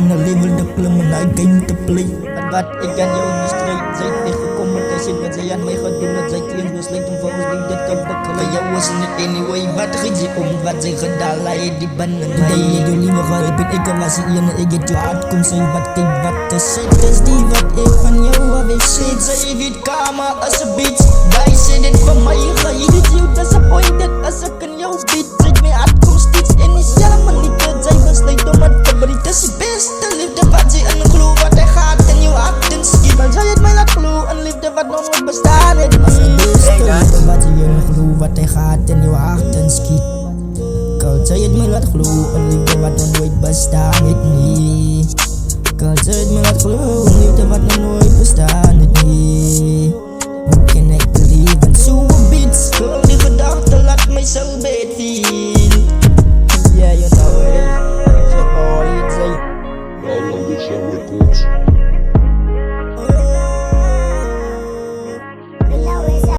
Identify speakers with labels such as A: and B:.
A: aan de level de klimmen naar game te play. Wat ik aan jou niet strijd, zij tegenkomen en zit wat zij aan mij gaat doen, dat zij claimt dus lijkt hem volgens mij dat kan bakken. Bij jou was het anyway, wat giet je om, wat zij gedaan, laat je die banden mij. Dat je jullie liever gaat, ik ben ik er was hier en ik het jou uitkomt, zij wat kijk wat te zit, is die wat ik van jou af ik zit. Zij weet kamer als een bitch, wij zijn dit van mij, ga je dit you disappointed als ik in jou beat. Zit mij uitkomst iets in die schermen niet, zij besluit om het te brengen, het is je beste liefde wat zij in de geloof wat hij gaat in jou acten schiet. Maar zij het mij laat geloof, een liefde wat nog nooit bestaan heeft. Maar je beste liefde wat zij in de geloof wat hij gaat in jou acten schiet. Kal zij het mij laat geloof, een liefde wat nog nooit bestaan heeft niet. Kal zij het mij laat geloof, een liefde wat nog nooit bestaan heeft niet. Hoe kan ik leven zo'n beats? Die gedachte laat mij zo bad feel. Yeah, you know it is. It's your boy, it's like
B: All of the records.